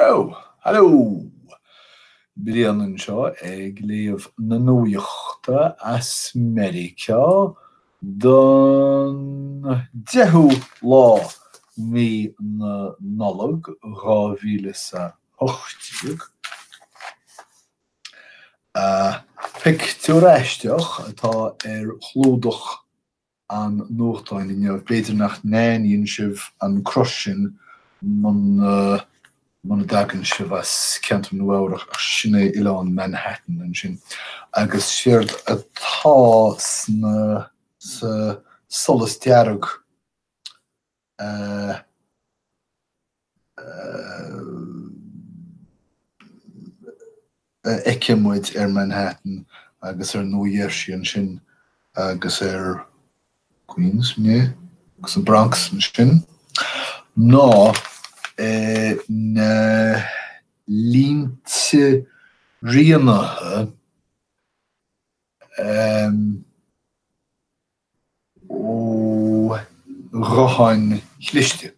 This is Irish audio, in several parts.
Oh, hallo. Briannan seo ag léomh na nuaíochta as America don 10 mí na nolog 2008. Pictiúráisteach atá chlúdach an nuachtáin inniuh beidir nach néíonn sibh an crosin man dagan sibh as ceantar nuamhach sinna Ileán Manhattan an sin. Agus siad atá sa solas dearg icimuid Manhattan agus nuaíorsí an sin agus Queens, agus an Bronx an sin. Ná na línte rianathe ó Ghathain Chliste.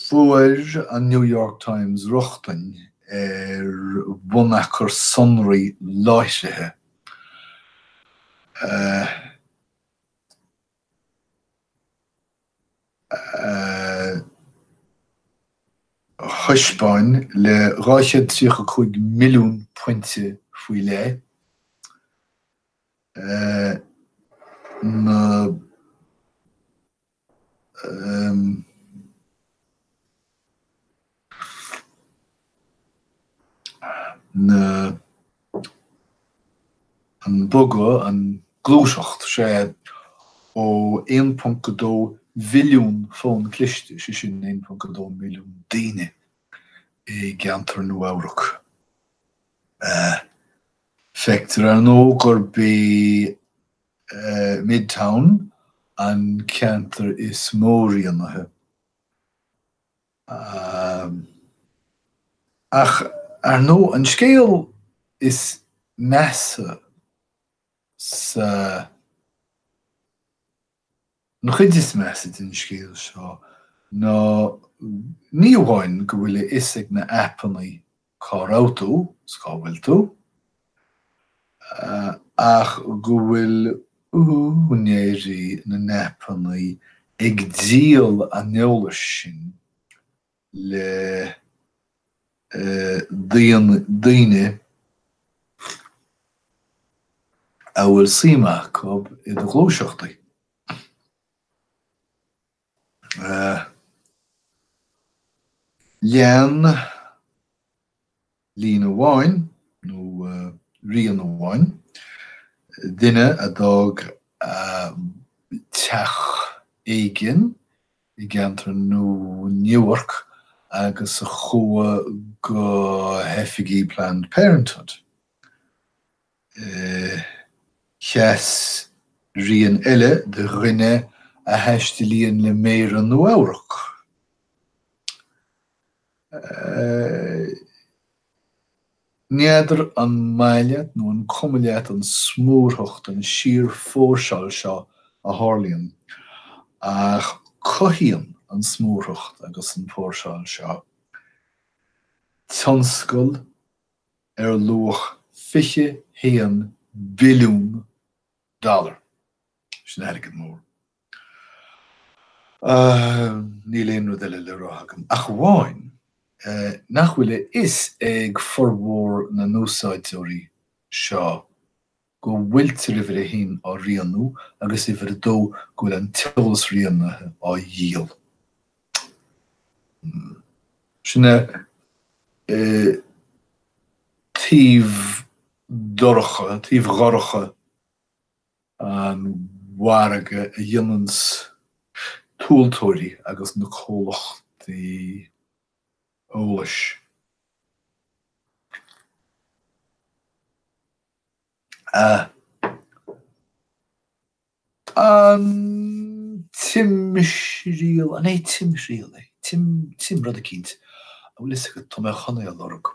Fuair an New York Times rochtain bhunaachar sonraí láithrethe. Thuispeáin le 35 milliún pointe faoi le. An boga an glúiseacht sé ó 1.2 bhilliún fón cliste sé sin 1.2 milliún daoine I geantar nuamhrach. Feictar an ógur bí Midtown an ceantar is mó rianathe. Ach ar nó an scéal is measa sa nó chuid is measa den scéal seo ná ní bháin go bhfuil isig na appannaí carauto bhfuil tú ach go bhfuil únéirí na appannaí ag díal a neolalas sin le daoine a bhfuil suimeach I do glúiseachtaí. Lean líon amháin nó rian amháin duine a dog teach éigin I geantar Newark agus a chua go heifigí Planned Parenthood. Cheas rian eile de rinne a heistilíonn le méar an nuamhrach. Neadar an mailead nó an cumailead an smúrthacht an siar fórseáil seo a tharlaíonn ach cothíonn an smúrthacht agus an fórseáil seo tionscail luach $50 billiún. Sin airgid mór. Ní léon rud eile le ráthagam. Ach bháin nach bhfuil is ag formhór na núsáidteoirí seo go bhfuilte ribh hín á rianú agus ifir dó go bhfuil an teolas rianathe á díal. Sinna taobh ghorcha an mhargaidh a dhéanans túltóirí agus na cólachtaí eolais. An timisiríal, an é timisiríal é, tim rud a cínt, a bhfuil is go tuma chanaí a lorg.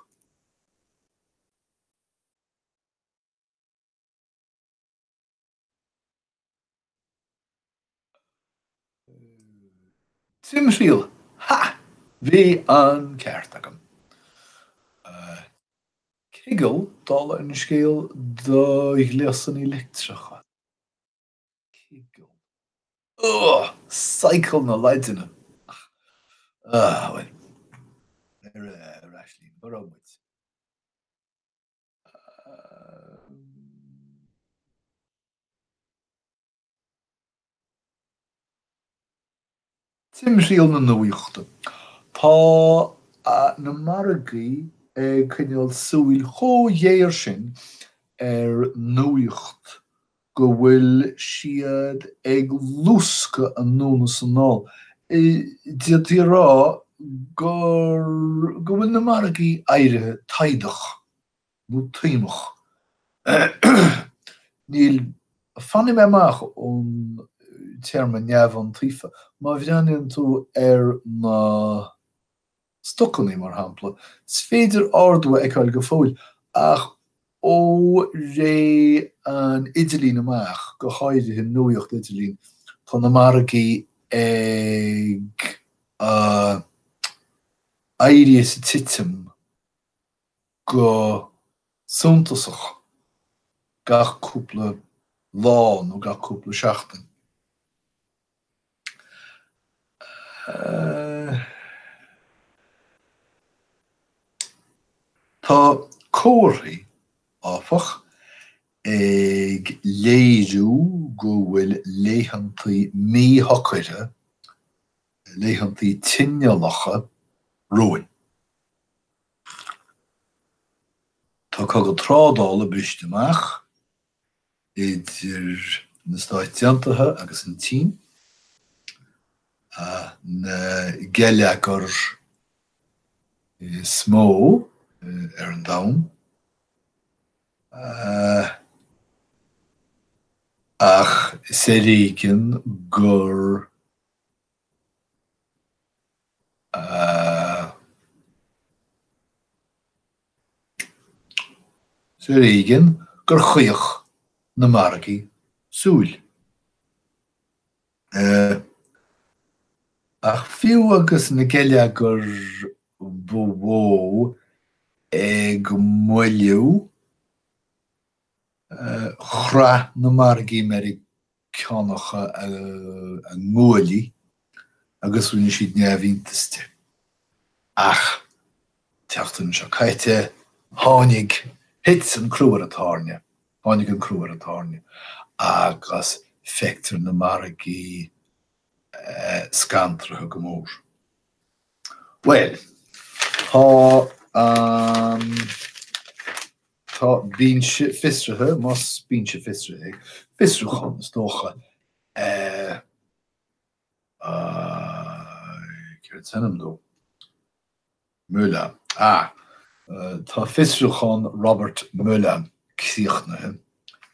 Timsriel. Ha! Bhí an ceart agam. Kegel dal in scéal do gleasan elektricha. Kegel. Cycle na leidine. Well. Ashley, Baromwitz. Timsriel na nuíochta. Tá na margaí cynneal súil dhéir sin nuíocht go bhfuil siad ag lúsca an nóna sanál. Dí rá go bhfuil na margaí éirithe taidech nó tuimech. Níl fannim amach ón terma neamh an trífa, má bhíonn tú na stocannaí mar hampla. Is féidir ardua ag go fóil ach ó ré an Idirlín amach go háirithe nuíocht Idirlín tá na margaí ag éirí sa titim go suntasach gach cúpla lá nó gach cúpla seachtain. Tá cóirí áfach ag léirú go bhfuil léihantaí míthocaire, léihantaí tinnealacha roin. Tá cogadh trádála briste amach idir na Stáit Déantaithe agus an Tsin, na geilleagar smó an domhan, ach sé réigean gur chuoch na margaí súil. Ach fiú agus na geilleagar bhó ag muiliú chra na margaí Americánacha a ngúlaí agus rinne siad neamhiontaiste. Ach, teachtain seo caite tháinig hits an cruúar atárne, tháinig an cruúar atárne, agus feictar na margaí scantratha go mór. Well, tá bíonse fistrithe, mas bíonse fistrithe, fistrúchan is dócha céir tenim dó. Mulla. Tá fistrúchan Robert Mulla cíochnathe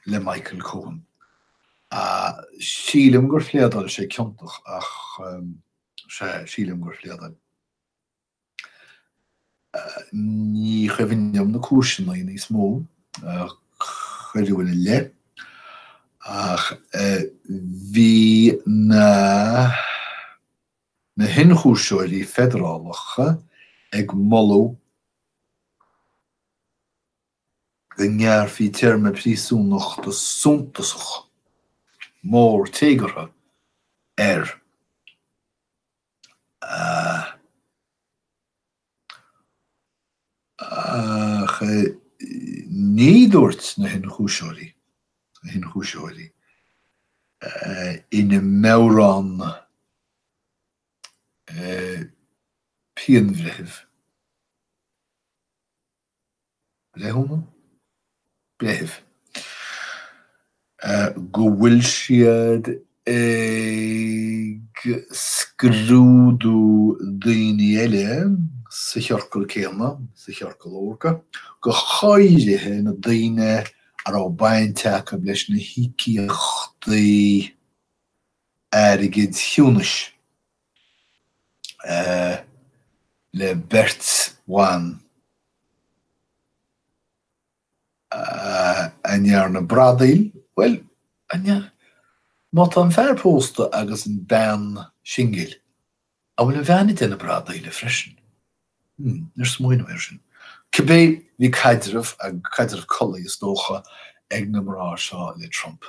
le Michael Cohen. Sílim gur phléadal sé ciontach ach sílim gur phléadal. Ní chaimhniam na cúisina níos mó chuileúil le ach bhí na hinchúiseoirí federálacha ag molú go ngearrfaí terma príosúnachta suntasach mór téagartha nídúirt na hinchúiseoirí ina mórán pianbhreithimh. Breithúna? Breithimh. Go bhfuil siad ag scrúdú daoine eile sa cheorcail céanna, sa cheorcail óga, go háirithe na daoine ar á bainteach leis na hícíochtaí airgid thiúnais le Bert Wan anhear na Bradail, well, má tá an fearpósta agus an bean singil bhfuil an bheannaigh den na brada ile freisin. Níor smaoin mar sin. Cibé bhí caidirmh colla is dócha ag na mrá seo le Trump.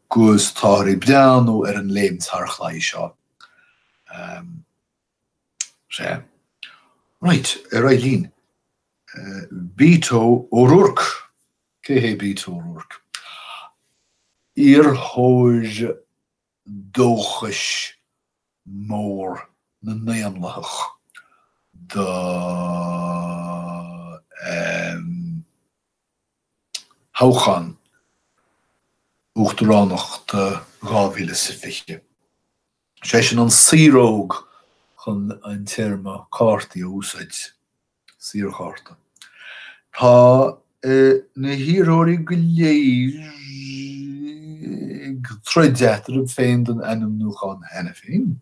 Gus táirí breanú ar an léimstharchlaí seo. Sé. Right, Eileen. Beto O'Rourke. Cé Beto O'Rourke. Ír hóid dóchais mór na naonlachach de Háchan Uachtaránach de 2015. Sé sin an síróg chun an terma cártaí a úsáid síorcharta. Tá na híróirí go léir troideatar féin den enam nuchan henne féin.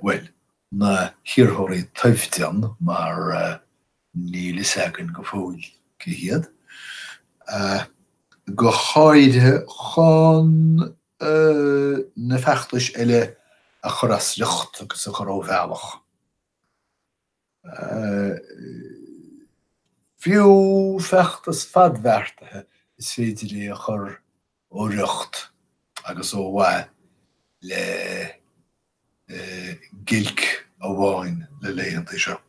Well, na híróirí taiftean mar níl is egan go fóil cihiad. Go cháide chun na feachtais eile a chorasreacht agus a choróbhealach. Fiú feachtas fadmhairtithe is féidir é a chur ó reacht agus ó bhaith le gilc a bháin le léanta seo.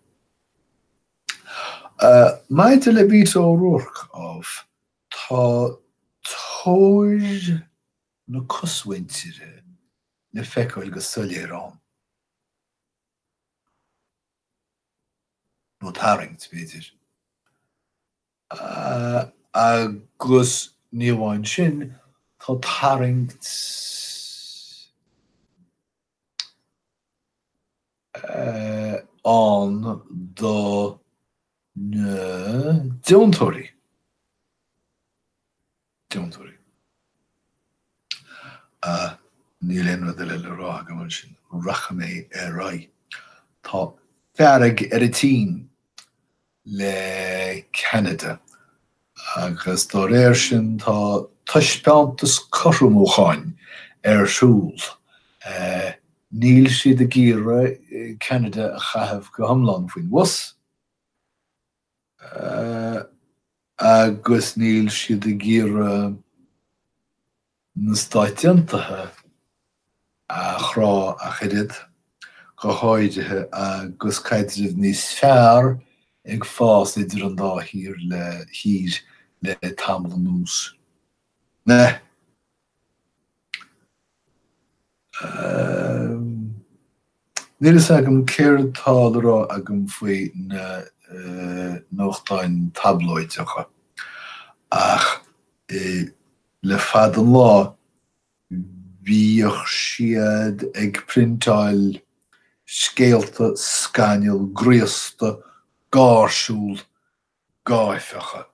Maite le Beto O'Rourke of tá tóir na coshaintire le feiceáil go soiléarán. nó taringt beidir. Agus níomháin sin tá taringt an do na deontóirí. Níl aon rud eile le rá go bhfuil sin racha mé ar rai. Tá fearg ar a tín le Canada agus dá réir sin tá tuispeantas corrmócháin ar siúl. Níl siad a gíre Canada a chaithfh go hiomlán faoin was. Agus níl siad a gíre na Stáit Aontaithe a chrá a cheirid go háidethe agus caidirh níos fearr ag fás idir an dá hír le tamil an nús. Ne. Níl is agam céir tá rá agam faoi na nóchtáin tabloideacha. Ach le fad an lá bhíoch siad ag printáil scéalta, scainil, gréasta, gáirsúil, gáifeacha.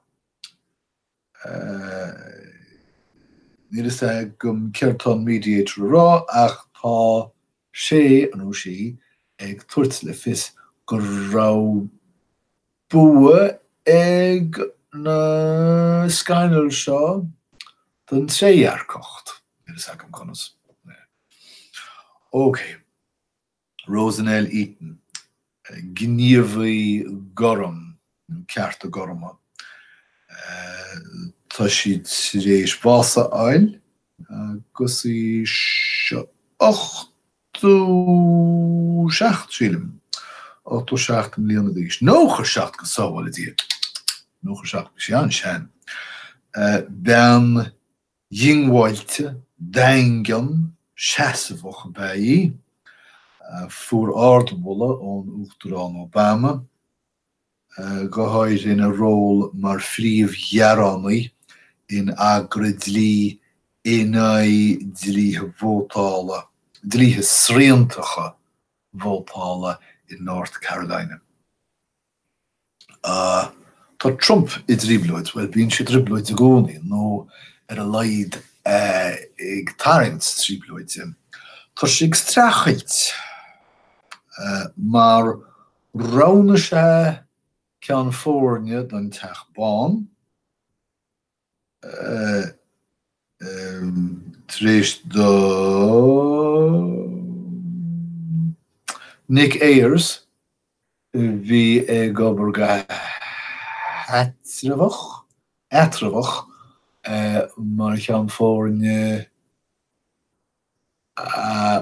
Níl is agam ceirtán mediator rá ach tá sé an ó sí ag tuairt le fios go raibh bua ag na scainil seo den tréhearcocht. Níl is agam conas. Okay. Rosanelle Eaton. Gníomhaí goram, cearta gorama. Tá siad rééis bása ail, agus í 8 mbliana d'aois. Nócha 7 go sábháil dí. Nócha 7 go sean sean. Ben dhingháilte, daingan, seasamhacha baí, fuair ardmhola ón Uachtarán Obama, go háir in a ról mar phríomhghearránaí in agra dlí inai dlíthe vótála, dlíthe sriantacha vótála in North Carolina. Tá Trump I dríblóid, well bíonn sé dríblóid a gcónaí, nó ar a laid ag tairint dríblóid. Tá sé ag strachailt, mar rána sé California don teach bán, Tris do Nick Ayers vi goberga etrevach mar gaan voor een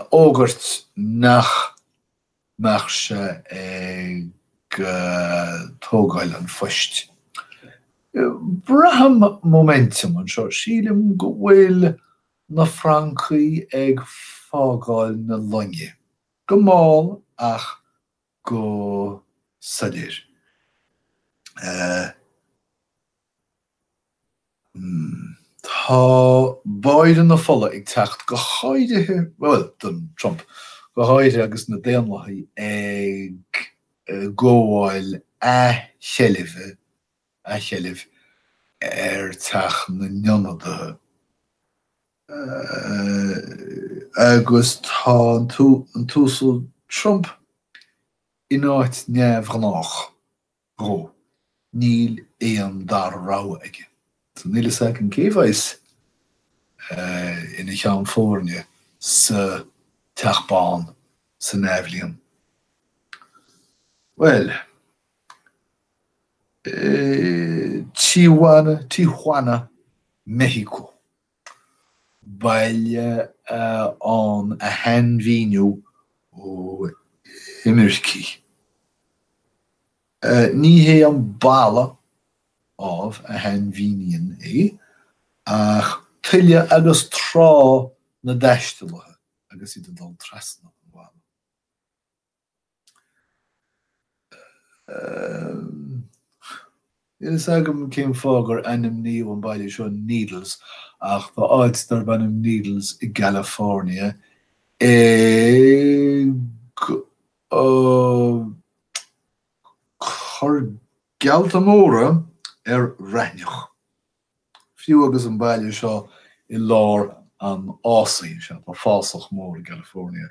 ogert nach mar se tógáil an foist. Braham momentum an seo sílim go bhfuil na Francaí ag fágáil na lonne. Go máil ach go sadir. Tá báid na fola ag techt go háidethe, well, don Trump, go háide agus na déanlathaí ag góháil a cheilibh teach na nionadaithe. Agus tá an túsal Trump in áit neamhghnách ró. Níl éon dar rá aige. So níl is ag an céhhais ina cheann fórne sa teachbán sa neamhlíon. Well, Tijuana, Mexico. Baile an a hen víniu ó Imirci. Ní hé an balla of a hen vínian ach tuile agus trá na deistelathe agus iad dal trasna an bhla. Is agam céim fágur anim níomh an baile seo Needles ach tá áidstar banim Needles I California chur gealtamóra reithneach. Fiú agus an baile seo I lár an ásaí se tá fásach mór in California.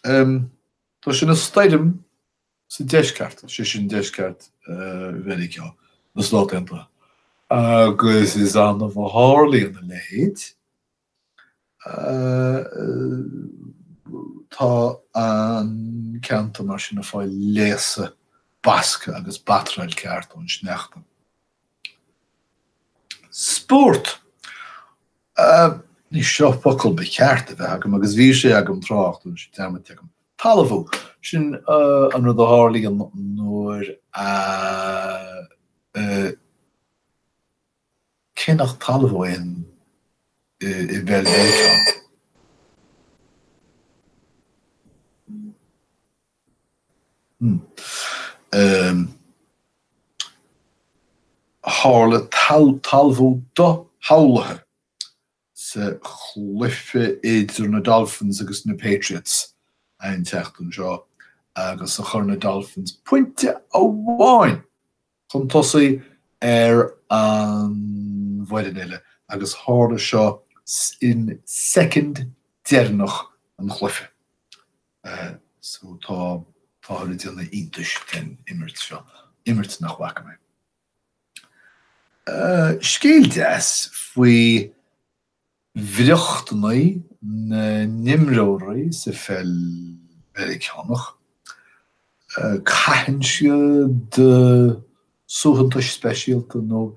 Tá sin na staidim sa deisceart, sin deisceart America, na slátenta. Agus is an na bhharlaí an na léid. Tá an ceanta mar sin na fáil léasa basca agus batrail ceart an sneachta. Sport. Ní seo focail be ceart a bheith agam agus bhí sé agam trácht an sin teama teagam. Talamh sin an rud a hárlaí an nuair cinnach talamh in I bheith hála talamh do hálathe sa chluife idir na Dolphins agus na Patriots ein techt an seo agus a chur na Dolphins pointe amháin chun tosaí an bhaidir agus hála seo in second dearnach an chluife. So tá thuir déanna iontais den imirt seo, imirt nach bhaca mé. Scéal deas faoi bhreachtaí na nimróirí sa fel Americanach. Caitheann siad de suhantais speisialta nó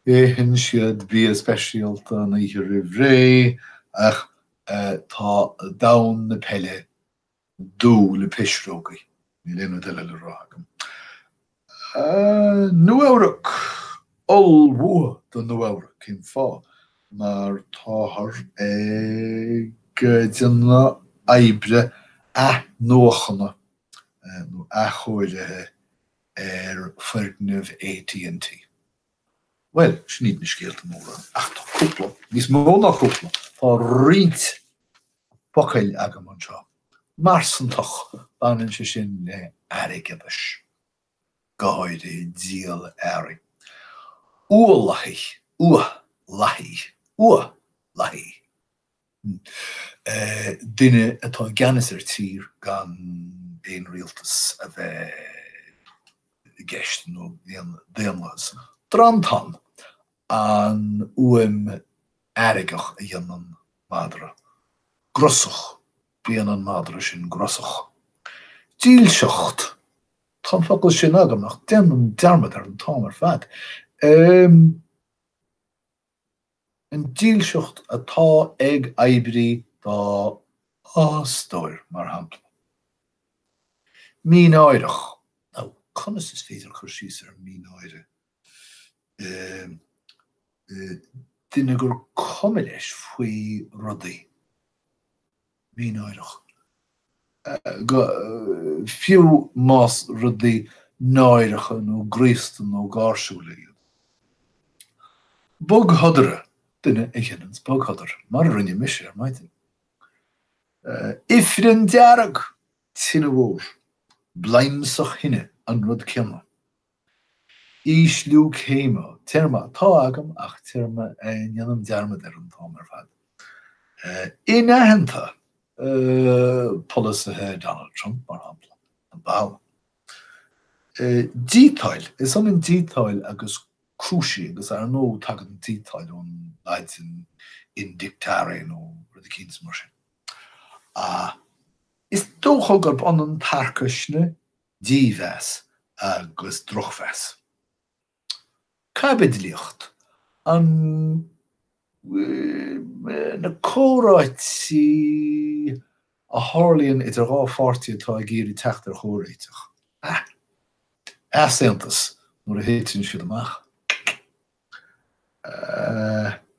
éhann siad bí speisialta na ihe rih ach tá dain na peile dú le pisrógaí ní léanú deile le rágam. Nuamhreacht olmhua don nuamhreacht cén fá mar táthar ag déanna oibre a nóchanna nó a chóirithe fuirgnamh AT&T. Well, sin ní scéalta móra ach tá cúpla, níos mó ná cúpla, tá riant bocail agam an seo. Marsantach banan sé sin le airgeadais. Gáide díal airí. Ualahi. Duine atá geanas tír gan éon rialtas a bheith gceist nó déanlas. Drantan an uam airigach a dhéanaan madra. Grosach bíon an madra sin grosach. Díalseacht tá focail sin agam nach déanaan dearmad ar an táim ar fad. An díalseacht atá ag oibrií dá ástoir mar hampla. Mín áireach. Conas is féidir chuir síos ar mín áire. Duine gur cuma leis faoi rudaí. Mín áireach. Fiú más rudaí náireacha nó gríosta nó gáirsúla. Bog hadara. Duine ag chéannas bog hadar. Mar rinne mise ar maidin. Ifrin dearag tína bhór. Blaimsach hinne an rud ceanna. Ís liú céime terma tá agam ach terma neanam dearmad ar an táim ar fad. In aitheanta polisithe Donald Trump mar hampla an bála. Dítáil, is an dítáil agus cruisi agus ar nó tag an dítáil ón leidin in dictáre nó rud a cíns mar sin. Is dócha gur an an tarcasne díhheas agus drochhheas. Cabidlíocht an na córáití a hálíonn idir gá fáirtí atá géirí teachtar chóréiteach. Asantas nuair a héitíonn siad amach.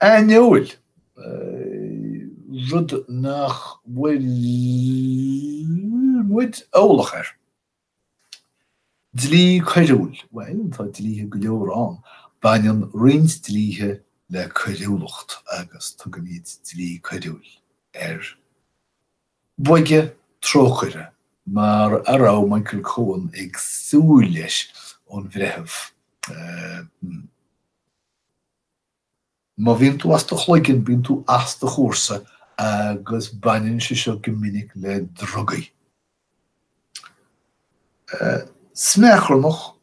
Anneúil rud nach bhfuil ólach ar. Dlí coireúil, well, tá dlíthe go leor an, bainnean roinnt dlíthe le coireúlacht agus tugad míad dlí coireúil ar. Boige tróchuire, mar ará Michael Cohen ag súil leis ón bhreitheamh. Má bhíonn tú as do chloiginn, bíonn tú as do chóirsa agus bainneann sé seo go minic le drogaí. Smechrannach,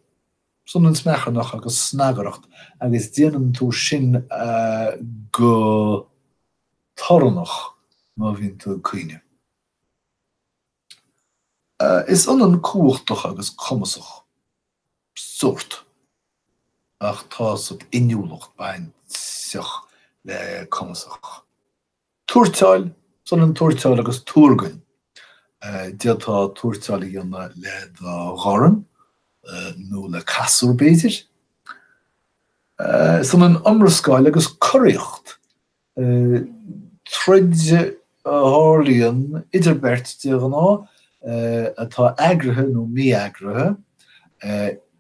son smechrannach agus snagaracht, agus déanann tú sin go tarannach má bhíonn tú cuine. Is an cuachtach agus cumasach soort ach tá sub inniúlacht baint seach le cumasach. Túrtáil, son túrtáil agus túrgain. Diatá túrtáil dhéanana le dá gharan nó le casúr béidir. Son an amrascáil agus coiriocht. Troide hálíonn idirbert diaghná atá agrathe nó mí-agrathe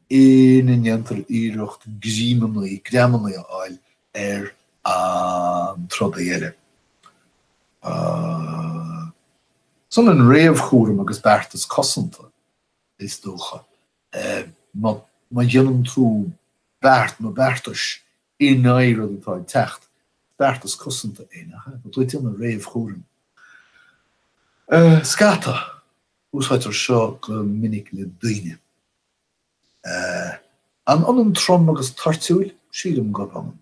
inantar íireacht grímanaí, grémanaí áil ar an troda dhéile. Son an réamhchúram agus beartas cosanta is dócha. Má dhéanann tú beart nó beartas in éire atá techt. Beartas cosanta éanacha, but tú dhéanann réamhchúram. Scata. Úsáidir seo go minic le daoine. An trom agus tartúil sílam go an.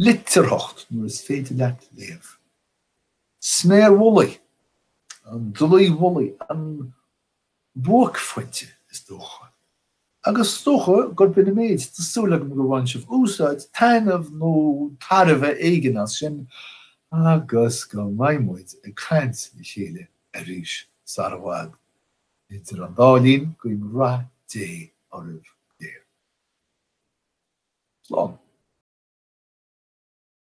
Litterhocht nuair is féidir leat léamh. Snéir wolaí, an dulaí wolaí, an buachfuinte is dócha. Agus dócha gur bina méid tásúla go bhain sibh úsáid tainmh nó tarbheith éigean as sin agus go maimmuid ag caint na chéile a ríis. Sarwad. It's an dálín go im ra dé oribh dé. Slán.